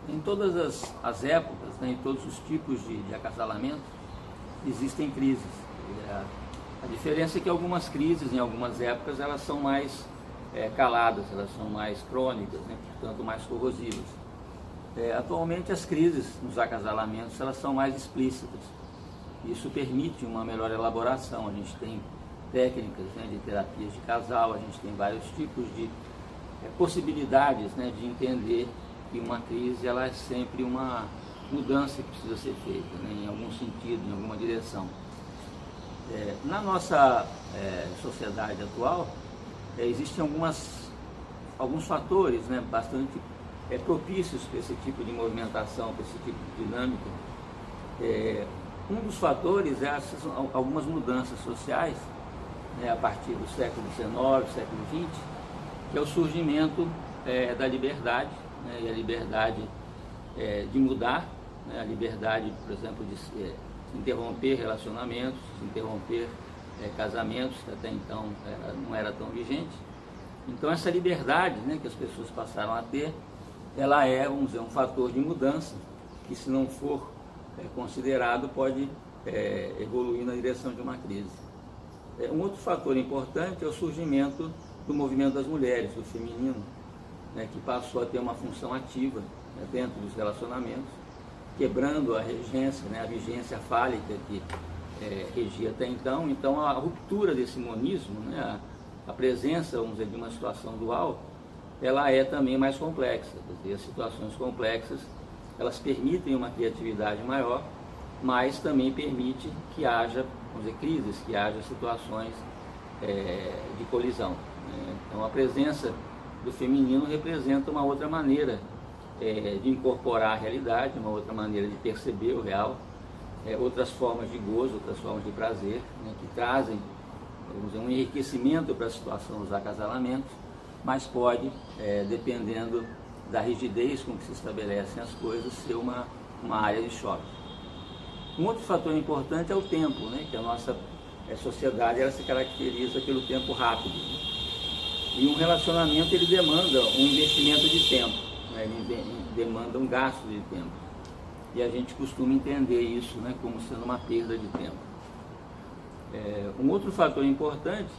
Em todas as épocas, né, em todos os tipos de acasalamento, existem crises. A diferença é que algumas crises, em algumas épocas, elas são mais caladas, elas são mais crônicas, né, portanto mais corrosivas. Atualmente as crises nos acasalamentos elas são mais explícitas. Isso permite uma melhor elaboração. A gente tem técnicas, né, de terapias de casal, a gente tem vários tipos de possibilidades, né, de entender que uma crise ela é sempre uma mudança que precisa ser feita, né, em algum sentido, em alguma direção. Na nossa sociedade atual, existem alguns fatores, né, bastante propícios para esse tipo de movimentação, para esse tipo de dinâmica. Um dos fatores são algumas mudanças sociais, né, a partir do século XIX, século XX, que é o surgimento da liberdade, né, e a liberdade de mudar, né, a liberdade, por exemplo, de interromper relacionamentos, interromper casamentos, que até então não era tão vigente. Então essa liberdade, né, que as pessoas passaram a ter, ela é, vamos dizer, um fator de mudança que, se não for considerado, pode evoluir na direção de uma crise. Um outro fator importante é o surgimento do movimento das mulheres, do feminino, né, que passou a ter uma função ativa, né, dentro dos relacionamentos, quebrando a regência, né, a vigência fálica que regia até então. Então a ruptura desse monismo, né, a presença, vamos dizer, de uma situação dual, ela é também mais complexa. Quer dizer, as situações complexas, elas permitem uma criatividade maior, mas também permite que haja, vamos dizer, crises, que haja situações de colisão, né? Então a presença do feminino representa uma outra maneira de incorporar a realidade, uma outra maneira de perceber o real, outras formas de gozo, outras formas de prazer, né, que trazem, vamos dizer, um enriquecimento para a situação dos acasalamentos, mas pode, dependendo da rigidez com que se estabelecem as coisas, ser uma área de choque. Um outro fator importante é o tempo, né, que a nossa sociedade ela se caracteriza pelo tempo rápido, né? E um relacionamento ele demanda um investimento de tempo, né, ele demanda um gasto de tempo. E a gente costuma entender isso, né, como sendo uma perda de tempo. Um outro fator importante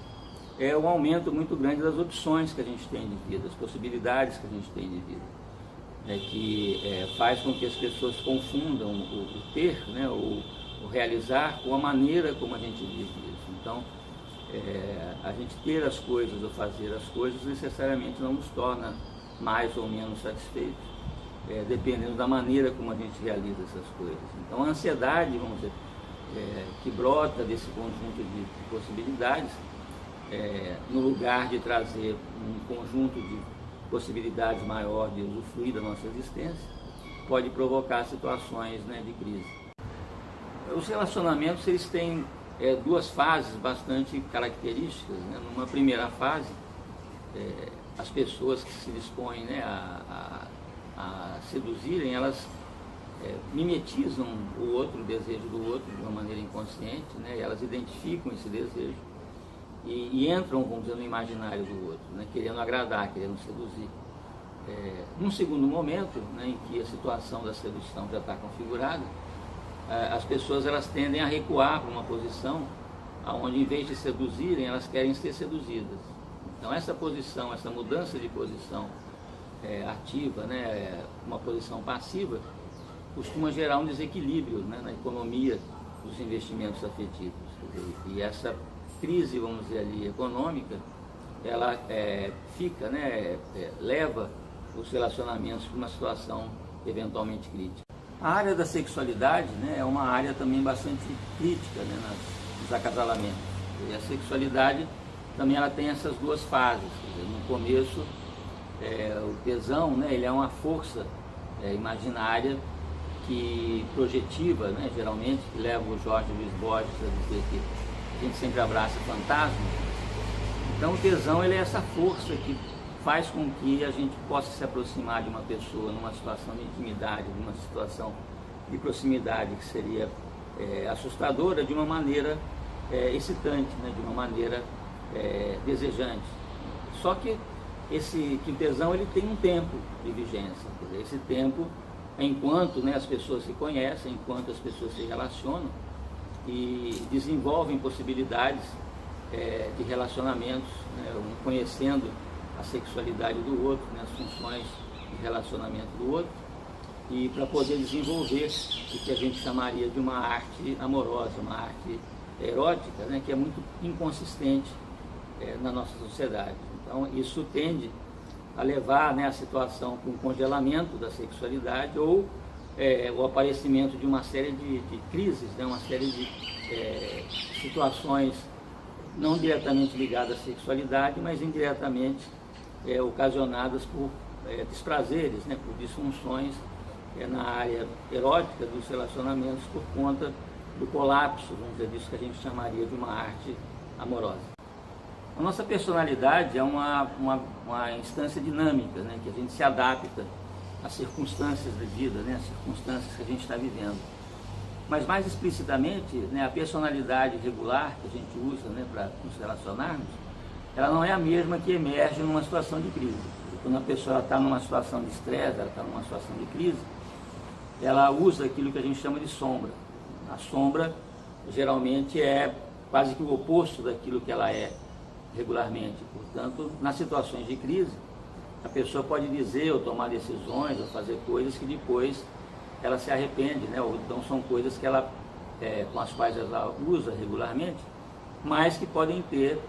é o aumento muito grande das opções que a gente tem de vida, as possibilidades que a gente tem de vida, que faz com que as pessoas confundam o ter, né, o realizar, com a maneira como a gente vive isso. Então, a gente ter as coisas ou fazer as coisas necessariamente não nos torna mais ou menos satisfeitos, dependendo da maneira como a gente realiza essas coisas. Então a ansiedade, vamos dizer, que brota desse conjunto de possibilidades, no lugar de trazer um conjunto de possibilidades maior de usufruir da nossa existência, pode provocar situações, né, de crise. Os relacionamentos eles têm duas fases bastante características, né? Numa primeira fase, as pessoas que se dispõem, né, a seduzirem, elas mimetizam o outro, o desejo do outro de uma maneira inconsciente, né? E elas identificam esse desejo e entram, vamos dizer, no imaginário do outro, né? Querendo agradar, querendo seduzir. Num segundo momento, né, em que a situação da sedução já está configurada, as pessoas elas tendem a recuar para uma posição onde, em vez de seduzirem, elas querem ser seduzidas. Então essa posição, essa mudança de posição ativa, né, uma posição passiva, costuma gerar um desequilíbrio, né, na economia dos investimentos afetivos. E essa crise, vamos dizer ali, econômica, ela fica, né, leva os relacionamentos para uma situação eventualmente crítica. A área da sexualidade, né, é uma área também bastante crítica, né, nos acasalamentos. E a sexualidade também ela tem essas duas fases. Quer dizer, no começo, o tesão, né, ele é uma força imaginária que projetiva, né, geralmente, que leva o Jorge Luiz Borges a dizer que a gente sempre abraça fantasmas. Então o tesão ele é essa força que faz com que a gente possa se aproximar de uma pessoa numa situação de intimidade, numa situação de proximidade que seria assustadora, de uma maneira excitante, né, de uma maneira desejante. Só que o tesão ele tem um tempo de vigência, quer dizer, esse tempo enquanto, né, as pessoas se conhecem, enquanto as pessoas se relacionam e desenvolvem possibilidades de relacionamentos, né, um conhecendo a sexualidade do outro, né, as funções de relacionamento do outro, e para poder desenvolver o que a gente chamaria de uma arte amorosa, uma arte erótica, né, que é muito inconsistente na nossa sociedade. Então isso tende a levar, né, a situação para um congelamento da sexualidade ou o aparecimento de uma série de crises, né, uma série de situações não diretamente ligadas à sexualidade, mas indiretamente ocasionadas por desprazeres, né, por disfunções na área erótica dos relacionamentos por conta do colapso, vamos dizer, disso que a gente chamaria de uma arte amorosa. A nossa personalidade é uma instância dinâmica, né, que a gente se adapta às circunstâncias da vida, né, às circunstâncias que a gente está vivendo. Mas mais explicitamente, né, a personalidade regular que a gente usa, né, para nos relacionarmos, ela não é a mesma que emerge numa situação de crise. Quando a pessoa está numa situação de estresse, ela está numa situação de crise, ela usa aquilo que a gente chama de sombra. A sombra geralmente é quase que o oposto daquilo que ela é regularmente. Portanto, nas situações de crise, a pessoa pode dizer ou tomar decisões ou fazer coisas que depois ela se arrepende, né? Ou então são coisas que ela, com as quais ela usa regularmente, mas que podem ter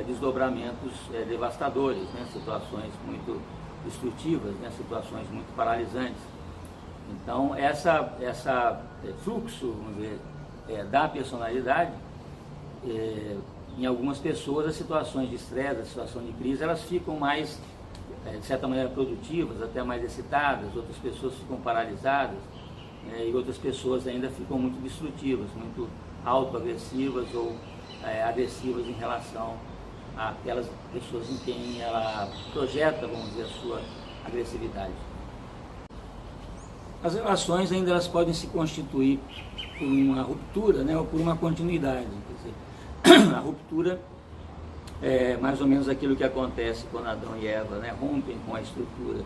desdobramentos devastadores, né? Situações muito destrutivas, né? Situações muito paralisantes. Então, essa fluxo, vamos dizer, da personalidade, em algumas pessoas, as situações de estresse, a situação de crise, elas ficam mais, de certa maneira, produtivas, até mais excitadas, outras pessoas ficam paralisadas, e outras pessoas ainda ficam muito destrutivas, muito autoagressivas ou agressivas em relação àquelas pessoas em quem ela projeta, vamos dizer, a sua agressividade. As relações ainda elas podem se constituir por uma ruptura, né, ou por uma continuidade. Quer dizer, a ruptura é mais ou menos aquilo que acontece quando Adão e Eva, né, rompem com a estrutura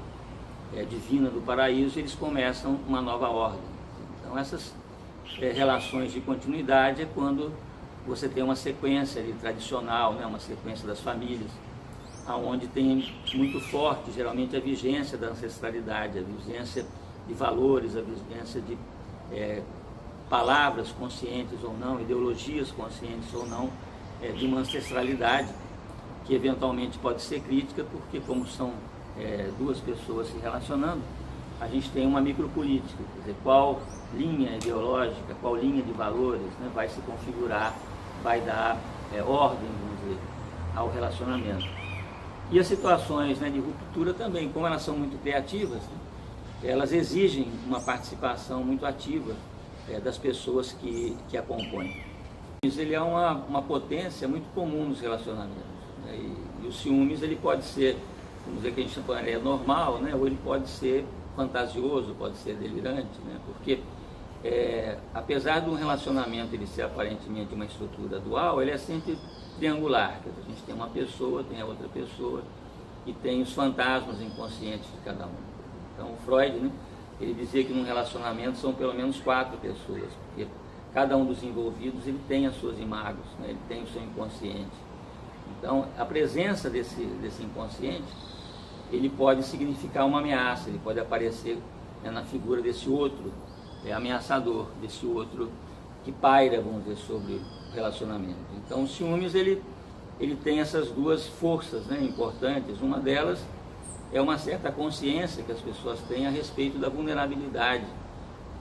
divina do paraíso e eles começam uma nova ordem. Então essas relações de continuidade é quando você tem uma sequência ali, tradicional, né, uma sequência das famílias, onde tem muito forte geralmente a vigência da ancestralidade, a vigência de valores, a vigência de palavras conscientes ou não, ideologias conscientes ou não, de uma ancestralidade que eventualmente pode ser crítica, porque como são duas pessoas se relacionando, a gente tem uma micropolítica, quer dizer, qual linha ideológica, qual linha de valores, né, vai se configurar, vai dar ordem, vamos dizer, ao relacionamento. E as situações, né, de ruptura também, como elas são muito criativas, né, elas exigem uma participação muito ativa das pessoas que a compõem. Ele é uma potência muito comum nos relacionamentos, né? E o ciúmes ele pode ser, vamos dizer que a gente chama normal, né? Ou ele pode ser fantasioso, pode ser delirante, né? Porque apesar de um relacionamento ele ser aparentemente uma estrutura dual, ele é sempre triangular. Quer dizer, a gente tem uma pessoa, tem a outra pessoa e tem os fantasmas inconscientes de cada um. Então, o Freud, né, ele dizia que num relacionamento são pelo menos 4 pessoas, porque cada um dos envolvidos ele tem as suas imagens, né, ele tem o seu inconsciente. Então, a presença desse inconsciente, ele pode significar uma ameaça, ele pode aparecer, né, na figura desse outro ameaçador, desse outro que paira, vamos dizer, sobre o relacionamento. Então, o ciúmes, ele tem essas duas forças, né, importantes. Uma delas é uma certa consciência que as pessoas têm a respeito da vulnerabilidade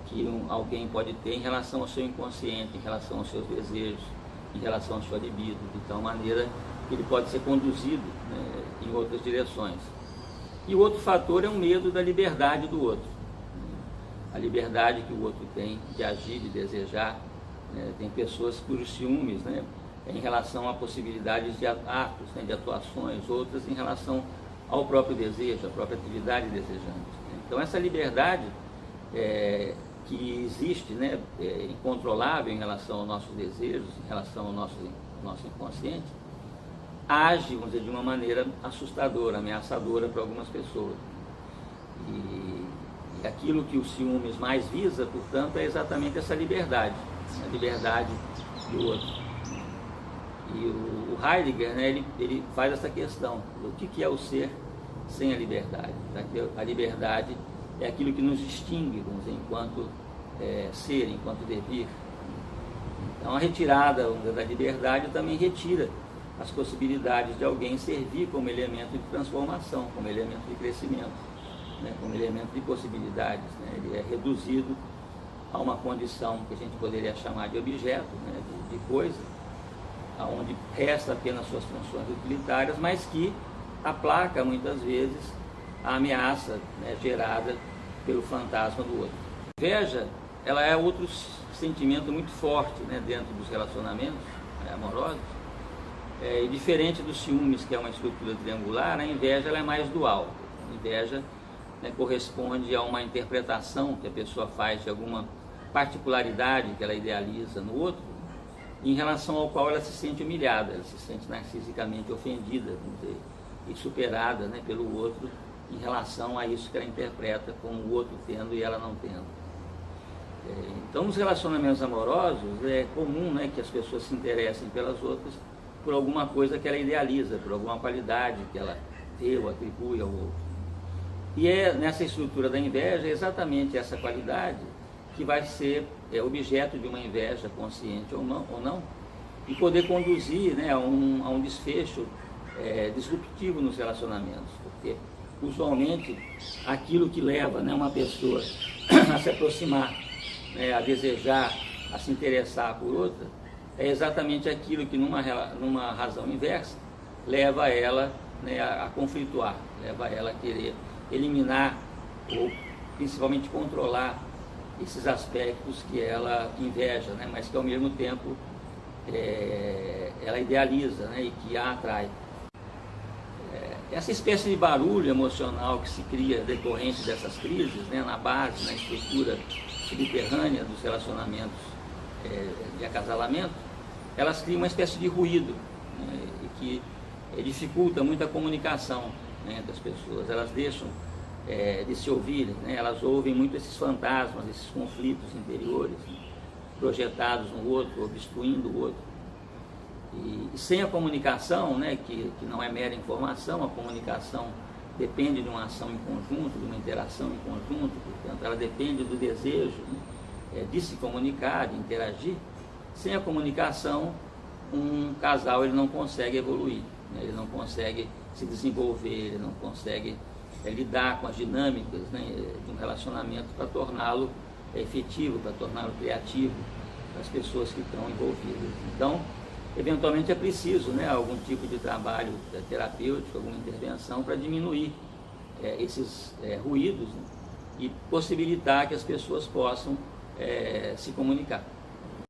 que alguém pode ter em relação ao seu inconsciente, em relação aos seus desejos, em relação à sua libido, de tal maneira que ele pode ser conduzido, né, em outras direções. E o outro fator é o medo da liberdade do outro, né? A liberdade que o outro tem de agir, de desejar, né? Tem pessoas cujos ciúmes, né, em relação a possibilidades de atos, né, de atuações, outras em relação ao próprio desejo, à própria atividade desejante. Então essa liberdade que existe, né, incontrolável em relação aos nossos desejos, em relação ao nosso inconsciente, age, vamos dizer, de uma maneira assustadora, ameaçadora para algumas pessoas. E E aquilo que o ciúmes mais visa, portanto, é exatamente essa liberdade, a liberdade do outro. E o Heidegger, né, ele faz essa questão, o que é o ser sem a liberdade? A liberdade é aquilo que nos distingue, vamos dizer, enquanto ser, enquanto devir. Então a retirada da liberdade também retira as possibilidades de alguém servir como elemento de transformação, como elemento de crescimento, né, como elemento de possibilidades. Né? Ele é reduzido a uma condição que a gente poderia chamar de objeto, né, de coisa, onde resta apenas suas funções utilitárias, mas que aplaca muitas vezes a ameaça, né, gerada pelo fantasma do outro. A inveja, ela é outro sentimento muito forte, né, dentro dos relacionamentos, né, amorosos. E diferente dos ciúmes, que é uma estrutura triangular, a inveja ela é mais dual. A inveja, né, corresponde a uma interpretação que a pessoa faz de alguma particularidade que ela idealiza no outro, em relação ao qual ela se sente humilhada, ela se sente narcisicamente ofendida, vamos dizer, e superada, né, pelo outro em relação a isso que ela interpreta como o outro tendo e ela não tendo. Então, nos relacionamentos amorosos, é comum, né, que as pessoas se interessem pelas outras por alguma coisa que ela idealiza, por alguma qualidade que ela vê ou atribui ao outro. E nessa estrutura da inveja, é exatamente essa qualidade que vai ser objeto de uma inveja consciente ou não, e poder conduzir, né, a um desfecho disruptivo nos relacionamentos, porque usualmente aquilo que leva, né, uma pessoa a se aproximar, né, a desejar, a se interessar por outra, é exatamente aquilo que numa razão inversa leva ela, né, a conflituar, leva ela a querer eliminar ou principalmente controlar esses aspectos que ela inveja, né, mas que ao mesmo tempo ela idealiza, né, e que a atrai. Essa espécie de barulho emocional que se cria decorrente dessas crises, né, na base, na estrutura subterrânea dos relacionamentos de acasalamento, elas criam uma espécie de ruído, né, e que dificulta muito a comunicação, né, entre as pessoas. Elas deixam de se ouvirem, né, elas ouvem muito esses fantasmas, esses conflitos interiores, né, projetados no outro, obstruindo o outro. E sem a comunicação, né, que não é mera informação, a comunicação depende de uma ação em conjunto, de uma interação em conjunto, portanto ela depende do desejo, né, de se comunicar, de interagir. Sem a comunicação, um casal ele não consegue evoluir, né, ele não consegue se desenvolver, ele não consegue lidar com as dinâmicas, né, de um relacionamento para torná-lo efetivo, para torná-lo criativo para as pessoas que estão envolvidas. Então, eventualmente é preciso, né, algum tipo de trabalho terapêutico, alguma intervenção para diminuir esses ruídos, né, e possibilitar que as pessoas possam se comunicar.